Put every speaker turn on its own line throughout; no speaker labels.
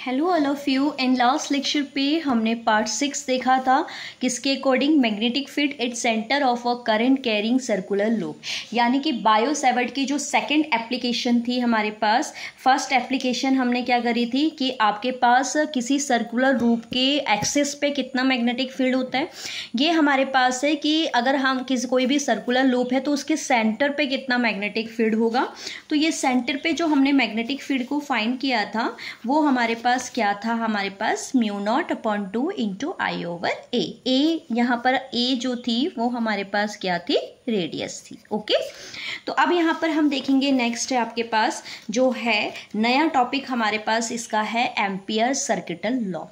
Hello all of you. In last lecture पे हमने part 6 देखा था किसके according magnetic field at centre of a current carrying circular loop, यानी कि बायो सेवर्ट की जो सेकंड एप्लीकेशन थी हमारे पास। फर्स्ट एप्लीकेशन हमने क्या करी थी कि आपके पास किसी सर्कुलर लूप के एक्सिस पे कितना मैग्नेटिक फील्ड होता है, ये हमारे पास है कि अगर हम कोई भी सर्कुलर लूप है तो उसके सेंटर पे कितना मैग्नेटिक फील्ड होगा। तो ये सेंटर पे जो हमने मैग्नेटिक फील्ड को फाइंड किया था वो हमारे पास क्या था, हमारे पास μ0/2 इंटू आई ओवर ए। यहाँ पर ए जो थी वो हमारे पास क्या थी, रेडियस थी। ओके, तो अब यहाँ पर हम देखेंगे नेक्स्ट है आपके पास जो है नया टॉपिक हमारे पास, इसका है एम्पियर सर्किटल लॉ।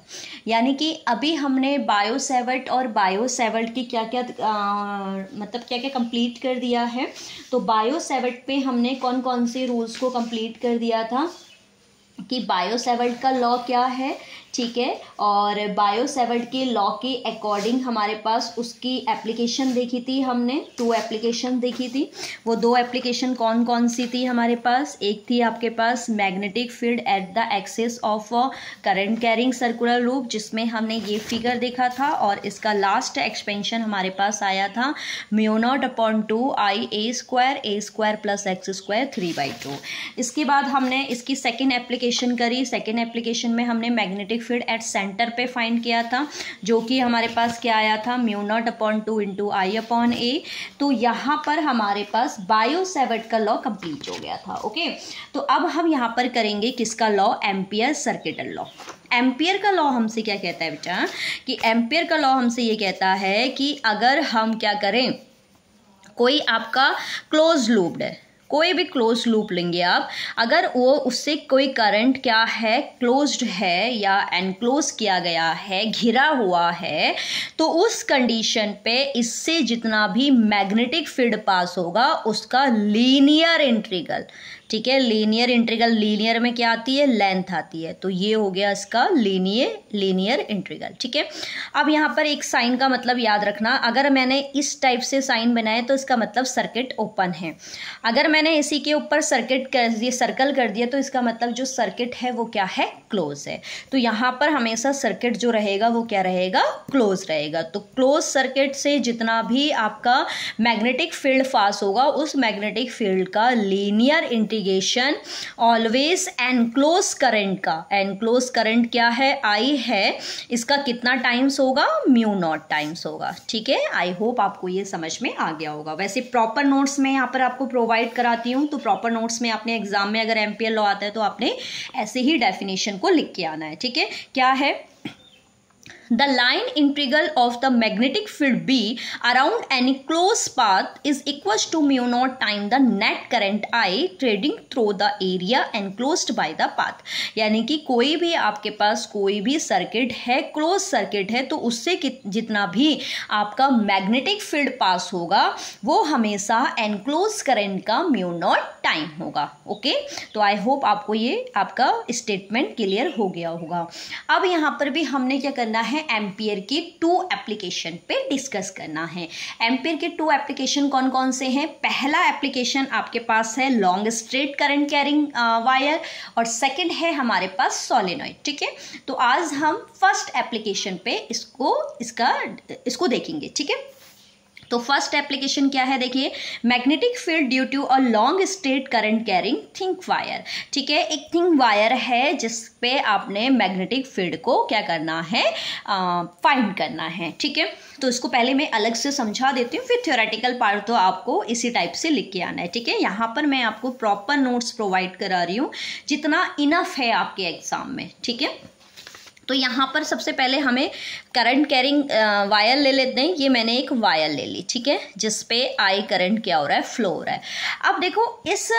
यानी कि अभी हमने बायो सेवर्ट और बायो सेवर्ट की क्या क्या कंप्लीट कर दिया है। तो बायो सेवर्ट पे हमने कौन कौन से रूल्स को कंप्लीट कर दिया था कि बायो सेवर्ट का लॉ क्या है, ठीक है, और बायो सेवर्ट के लॉ के अकॉर्डिंग हमारे पास उसकी एप्लीकेशन देखी थी हमने, 2 एप्लीकेशन देखी थी। वो 2 एप्लीकेशन कौन कौन सी थी हमारे पास, एक थी आपके पास magnetic field at the axis of current carrying circular loop, जिसमें हमने ये फिगर देखा था, और इसका लास्ट एक्सपेंशन हमारे पास आया था μ0/2 a² प्लस x² 3/2। इसके बाद हमने इसकी सेकेंड एप्लीकेशन करी। सेकेंड एप्लीकेशन में हमने मैग्नेटिक फील्ड एट सेंटर पे फाइंड किया था, जो कि हमारे पास क्या आया था, μ0/2 इंटू I/A। तो यहाँ पर हमारे पास बायो सेवर्ट का लॉ कंप्लीट हो गया था। ओके, तो अब हम यहाँ पर करेंगे किसका law, ampere circuital law. Ampere का लॉ हमसे क्या कहता है बेटा, कि एम्पियर का लॉ हमसे ये कहता है कि अगर हम क्या करें, कोई आपका क्लोज लूप्ड है, कोई भी क्लोज लूप लेंगे आप, अगर वो उससे कोई करंट क्या है, क्लोज्ड है या एनक्लोज किया गया है, घिरा हुआ है, तो उस कंडीशन पे इससे जितना भी मैग्नेटिक फील्ड पास होगा उसका लीनियर इंटीग्रल, ठीक है, लीनियर इंटीग्रल, लीनियर में क्या आती है, लेंथ आती है, तो ये हो गया इसका लीनियर इंटीग्रल। ठीक है, अब यहाँ पर एक साइन का मतलब याद रखना, अगर मैंने इस टाइप से साइन बनाए तो इसका मतलब सर्किट ओपन है, अगर मैंने इसी के ऊपर सर्कल कर दिया तो इसका मतलब जो सर्किट है वो क्या है, क्लोज है। तो यहाँ पर हमेशा सर्किट जो रहेगा वो क्या रहेगा, क्लोज रहेगा। तो क्लोज सर्किट से जितना भी आपका मैग्नेटिक फील्ड पास होगा उस मैग्नेटिक फील्ड का linear integration always enclose current का, एनक्लोज करंट क्या है, आई है, इसका कितना टाइम्स होगा, μ0 टाइम्स होगा। ठीक है, आई होप आपको ये समझ में आ गया होगा। वैसे प्रॉपर नोट्स में यहाँ पर आपको प्रोवाइड कराती हूँ, तो प्रॉपर नोट्स में आपने एग्जाम में अगर एम्पियर लॉ आता है तो आपने ऐसे ही डेफिनेशन को लिख के आना है। ठीक है, क्या है, the line integral of the magnetic field B around any closed path is equals to μ0 times the net current I trading through the area enclosed by the path। यानी कि कोई भी आपके पास कोई भी सर्किट है, क्लोज सर्किट है, तो उससे जितना भी आपका मैग्नेटिक फील्ड पास होगा वो हमेशा एनक्लोज करंट का μ0 टाइम होगा। ओके, तो आई होप आपको ये आपका स्टेटमेंट क्लियर हो गया होगा। अब यहाँ पर भी हमने क्या करना है, एम्पियर की 2 एप्लीकेशन पे डिस्कस करना है। एम्पियर के 2 एप्लीकेशन कौन कौन से हैं, पहला एप्लीकेशन आपके पास है long straight current carrying wire, और सेकंड है हमारे पास सोलेनॉइड। ठीक है, तो आज हम फर्स्ट एप्लीकेशन पे इसको देखेंगे। ठीक है, तो फर्स्ट एप्लीकेशन क्या है, देखिए, magnetic field due to a long straight current carrying thick wire. ठीक है, एक थिक वायर है जिस पे आपने मैग्नेटिक फील्ड को क्या करना है, फाइंड करना है। ठीक है, तो इसको पहले मैं अलग से समझा देती हूँ, फिर थ्योरेटिकल पार्ट तो आपको इसी टाइप से लिख के आना है। ठीक है, यहाँ पर मैं आपको प्रॉपर नोट्स प्रोवाइड करा रही हूँ जितना इनफ है आपके एग्जाम में। ठीक है, तो यहाँ पर सबसे पहले हमें करंट कैरिंग वायर ले लेते हैं। ये मैंने एक वायर ले ली, ठीक है, जिस पे आई करंट क्या हो रहा है, फ्लो हो रहा है। अब देखो, इस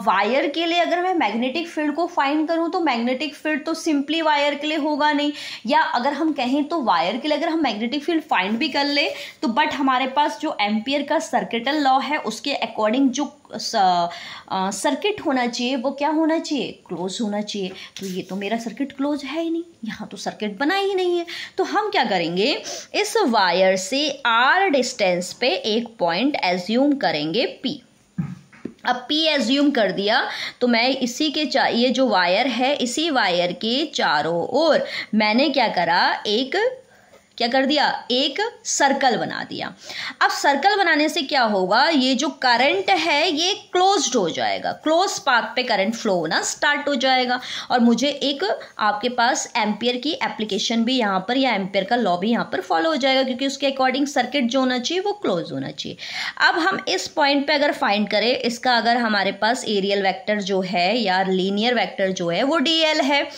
वायर के लिए अगर मैं मैग्नेटिक फील्ड को फाइंड करूँ तो मैग्नेटिक फील्ड तो सिंपली वायर के लिए होगा नहीं, या अगर हम कहें तो वायर के लिए अगर हम मैग्नेटिक फील्ड फाइंड भी कर ले तो बट हमारे पास जो एम्पियर का सर्किटल लॉ है उसके अकॉर्डिंग जो सर्किट होना चाहिए वो क्या होना चाहिए, क्लोज होना चाहिए। तो ये तो मेरा सर्किट क्लोज है ही नहीं, यहाँ तो सर्किट बना ही नहीं है। तो हम क्या करेंगे, इस वायर से r डिस्टेंस पे एक पॉइंट एज्यूम करेंगे P। अब P एज्यूम कर दिया तो मैं इसी के ये जो वायर है इसी वायर के चारों ओर मैंने क्या कर दिया, एक सर्कल बना दिया। अब सर्कल बनाने से क्या होगा, ये जो करंट है ये क्लोज्ड हो जाएगा, क्लोज पाथ पे करंट फ्लो होना स्टार्ट हो जाएगा और मुझे एक आपके पास एम्पियर की एप्लीकेशन भी यहाँ पर या एम्पियर का लॉ भी यहाँ पर फॉलो हो जाएगा क्योंकि उसके अकॉर्डिंग सर्किट जो होना चाहिए वो क्लोज होना चाहिए। अब हम इस पॉइंट पे अगर फाइंड करें इसका, अगर हमारे पास एरियल वेक्टर जो है या लीनियर वेक्टर जो है वो DL है,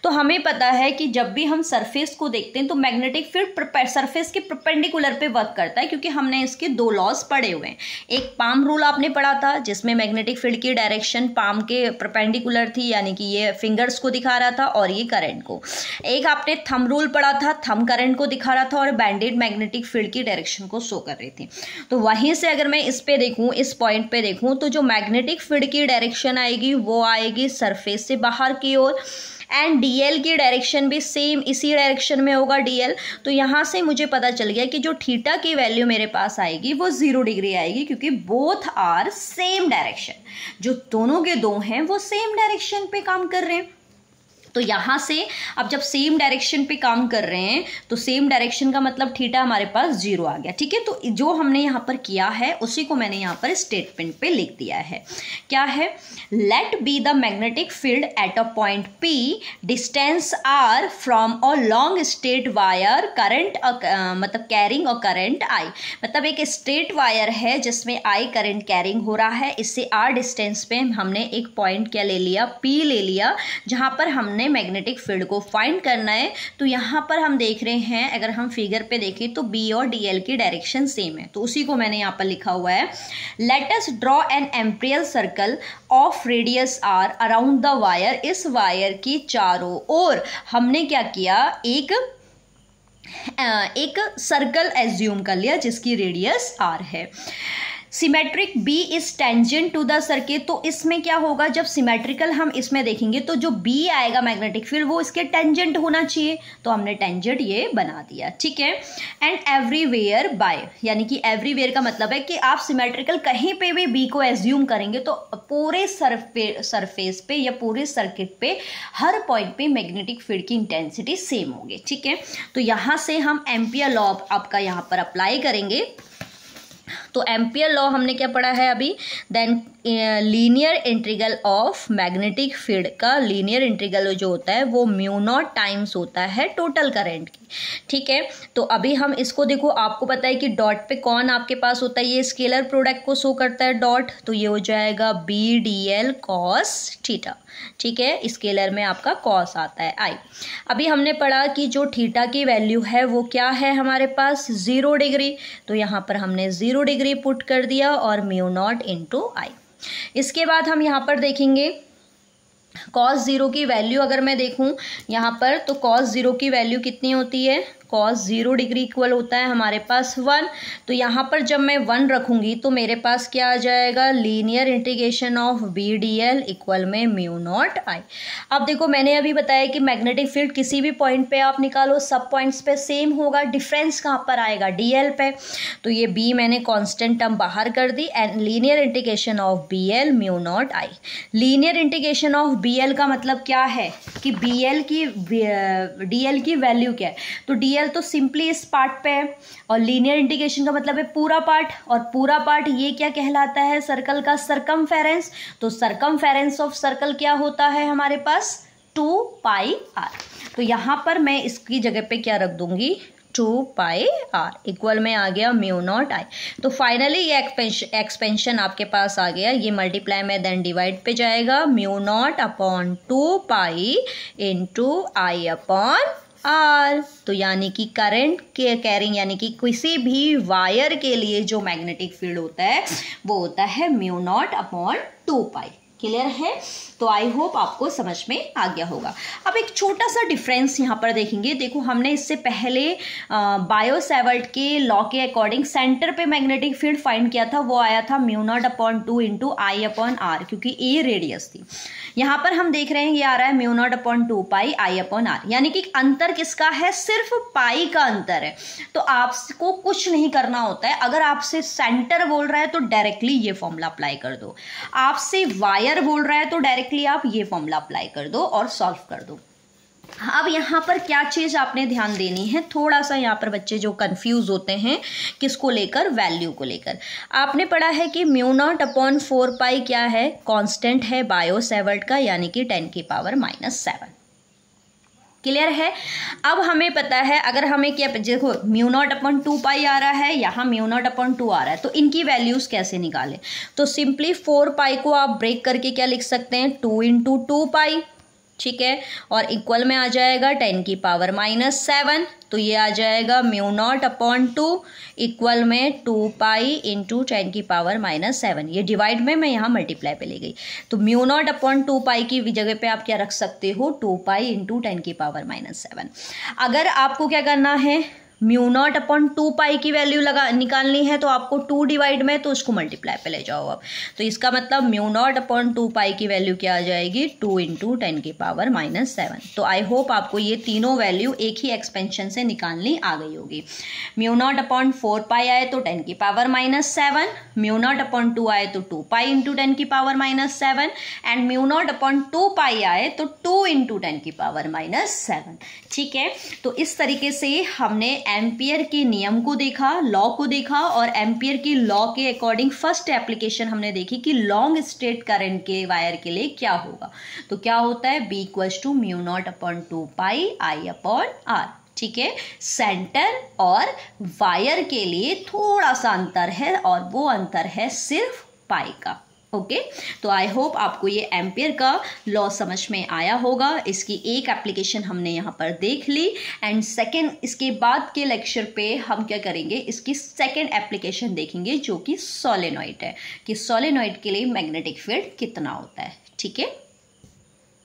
तो हमें पता है कि जब भी हम सरफेस को देखते हैं तो मैग्नेटिक फील्ड सरफेस के परपेंडिकुलर पे वर्क करता है क्योंकि हमने इसके दो लॉज पढ़े हुए हैं। एक पाम रूल आपने पढ़ा था जिसमें मैग्नेटिक फील्ड की डायरेक्शन पाम के परपेंडिकुलर थी, यानी कि ये फिंगर्स को दिखा रहा था और ये करंट को। एक आपने थंब रूल पढ़ा था, थंब करंट को दिखा रहा था और बैंडेड मैग्नेटिक फील्ड की डायरेक्शन को शो कर रही थी। तो वहीं से अगर मैं इस पे देखूं, इस पॉइंट पे देखूं, तो जो मैग्नेटिक फील्ड की डायरेक्शन आएगी वो आएगी सरफेस से बाहर की ओर एंड DL की डायरेक्शन भी सेम इसी डायरेक्शन में होगा DL। तो यहाँ से मुझे पता चल गया कि जो थीटा की वैल्यू मेरे पास आएगी वो 0 डिग्री आएगी क्योंकि बोथ आर सेम डायरेक्शन, जो दोनों के दो हैं वो सेम डायरेक्शन पे काम कर रहे हैं। तो यहाँ से अब जब सेम डायरेक्शन पे काम कर रहे हैं तो सेम डायरेक्शन का मतलब थीटा हमारे पास 0 आ गया, ठीक है। तो जो हमने यहाँ पर किया है उसी को मैंने यहाँ पर स्टेटमेंट पे लिख दिया है। क्या है, let be the magnetic field at a point P, distance R from a long straight wire, current मतलब कैरिंग और करंट I, मतलब एक स्ट्रेट वायर है जिसमें I करंट कैरिंग हो रहा है, इससे R डिस्टेंस पे हमने एक पॉइंट क्या ले लिया, P ले लिया, जहाँ पर हमने मैग्नेटिक फील्ड को फाइंड करना है। तो यहाँ पर हम देख रहे हैं, अगर हम फिगर पे देखें तो B और DL की डायरेक्शन सेम है, तो उसी को मैंने यहाँ पर लिखा हुआ है, let us draw an imperial circle of radius R around the wire. इस वायर की चारों ओर हमने क्या किया, एक सर्कल एज्यूम कर लिया जिसकी रेडियस R है। Symmetric B is tangent to the circle, तो इसमें क्या होगा, जब सिमेट्रिकल हम इसमें देखेंगे तो जो B आएगा मैग्नेटिक फील्ड वो इसके टेंजेंट होना चाहिए, तो हमने टेंजेंट ये बना दिया, ठीक है। एंड एवरीवेयर बाय, यानी कि एवरीवेयर का मतलब है कि आप सिमेट्रिकल कहीं पे भी B को एज्यूम करेंगे तो पूरे सरफेस पे या पूरे सर्किट पे हर पॉइंट पे मैग्नेटिक फील्ड की इंटेंसिटी सेम होगी, ठीक है। तो यहाँ से हम एम्पियर लॉ आपका यहाँ पर अप्लाई करेंगे। तो एम्पियर लॉ हमने क्या पढ़ा है अभी, then linear integral of magnetic field का लीनियर इंटीग्रल जो होता है वो म्यू नॉट टाइम्स होता है टोटल करंट की, ठीक है। तो अभी हम इसको देखो, आपको पता है कि डॉट पे कौन आपके पास होता है, ये स्केलर प्रोडक्ट को शो करता है डॉट, तो ये हो जाएगा BDL cos थीटा, ठीक है। स्केलर में आपका कॉस आता है I। अभी हमने पढ़ा कि जो थीटा की वैल्यू है वो क्या है हमारे पास 0 डिग्री, तो यहाँ पर हमने 0 डिग्री पुट कर दिया और म्यू नॉट इंटू I। इसके बाद हम यहाँ पर देखेंगे cos 0 की वैल्यू, अगर मैं देखूं यहाँ पर तो cos 0 की वैल्यू कितनी होती है, cos 0 डिग्री इक्वल होता है हमारे पास 1। तो यहाँ पर जब मैं 1 रखूंगी तो मेरे पास क्या आ जाएगा, linear integration of BDL equal में म्यू नॉट I। अब देखो मैंने अभी बताया कि मैग्नेटिक फील्ड किसी भी पॉइंट पे आप निकालो सब पॉइंट्स पे सेम होगा, डिफरेंस कहाँ पर आएगा, DL पे। तो ये B मैंने कॉन्स्टेंट टर्म बाहर कर दी and linear integration of BL mu naught I। Linear integration of BL का मतलब क्या है कि DL की वैल्यू क्या है, तो DL तो सिंपली इस पार्ट पे है और लीनियर इंटीग्रेशन का मतलब है पूरा पार्ट, और पूरा पार्ट ये क्या कहलाता है, सर्कल का सरकमफेरेंस। तो सरकमफेरेंस ऑफ सर्कल क्या होता है हमारे पास 2πr। तो यहाँ पर मैं इसकी जगह पे क्या रख दूंगी, 2πr इक्वल में आ गया म्यू नॉट I। तो फाइनली ये एक्सपेंशन आपके पास आ गया, ये मल्टीप्लाई में देन डिवाइड पे जाएगा, mu naught upon 2π into I upon R। तो यानी कि करंट के कैरिंग यानी कि किसी भी वायर के लिए जो मैग्नेटिक फील्ड होता है वो होता है म्यू नॉट अपॉन 2π। क्लियर है? तो आई होप आपको समझ में आ गया होगा। अब एक छोटा सा डिफरेंस यहाँ पर देखेंगे। देखो हमने इससे पहले बायो-सैवर्ट के लॉ के अकॉर्डिंग सेंटर पे मैग्नेटिक फील्ड फाइंड किया था, वो आया था μ0/2 इंटू I/r, क्योंकि ए रेडियस थी। यहाँ पर हम देख रहे हैं ये आ रहा है μ0/2 पाई I/r, यानी कि अंतर किसका है? सिर्फ पाई का अंतर है। तो आपको कुछ नहीं करना होता है। अगर आपसे सेंटर बोल रहा है तो डायरेक्टली ये फॉर्मूला अप्लाई कर दो, आपसे वायर बोल रहा है तो डायरेक्टली आप ये फॉर्मूला अप्लाई कर दो और सॉल्व कर दो। अब यहाँ पर क्या चीज आपने ध्यान देनी है, थोड़ा सा यहाँ पर बच्चे जो कंफ्यूज होते हैं किसको लेकर, वैल्यू को लेकर। आपने पढ़ा है कि μ0/4 पाई क्या है? कांस्टेंट है बायो-सैवर्ट का, यानी कि 10⁻⁻⁷। क्लियर है? अब हमें पता है, अगर हमें क्या, देखो μ0/2 पाई आ रहा है, यहाँ μ0/2 आ रहा है, तो इनकी वैल्यूज कैसे निकालें? तो सिंपली 4 पाई को आप ब्रेक करके क्या लिख सकते हैं? 2 इंटू 2 पाई, ठीक है, और इक्वल में आ जाएगा 10⁻⁷। तो ये आ जाएगा μ0/2 इक्वल में 2 पाई इंटू 10⁻⁷। ये डिवाइड में मैं यहाँ मल्टीप्लाई पे ले गई, तो μ0/2 पाई की जगह पे आप क्या रख सकते हो? 2 पाई इंटू 10⁻⁷। अगर आपको क्या करना है, μ0/2 पाई की वैल्यू निकालनी है, तो आपको 2 डिवाइड में, तो उसको मल्टीप्लाई पे ले जाओ अब। तो इसका मतलब μ0/2 पाई की वैल्यू क्या आ जाएगी? 2 इंटू 10⁻⁷। तो आई होप आपको ये तीनों वैल्यू एक ही एक्सपेंशन से निकालनी आ गई होगी। μ0/4 पाई आए तो 10⁻⁷, μ0/2 आए तो 2 पाई इंटू 10⁻⁷, एंड μ0/2 पाई आए तो 2 इंटू 10⁻⁷। ठीक है, तो इस तरीके से हमने एम्पियर के नियम को देखा, लॉ को देखा, और एम्पियर की लॉ के अकॉर्डिंग फर्स्ट एप्लीकेशन हमने देखी कि लॉन्ग स्ट्रेट करंट के वायर के लिए क्या होगा। तो क्या होता है? B = μ0/2 पाई I/r। ठीक है, सेंटर और वायर के लिए थोड़ा सा अंतर है, और वो अंतर है सिर्फ पाई का। ओके, तो आई होप आपको ये एम्पियर का लॉ समझ में आया होगा। इसकी एक एप्लीकेशन हमने यहाँ पर देख ली, एंड सेकंड, इसके बाद के लेक्चर पे हम क्या करेंगे, इसकी सेकंड एप्लीकेशन देखेंगे, जो कि सोलेनॉइड है, कि सोलेनॉइड के लिए मैग्नेटिक फील्ड कितना होता है। ठीक है।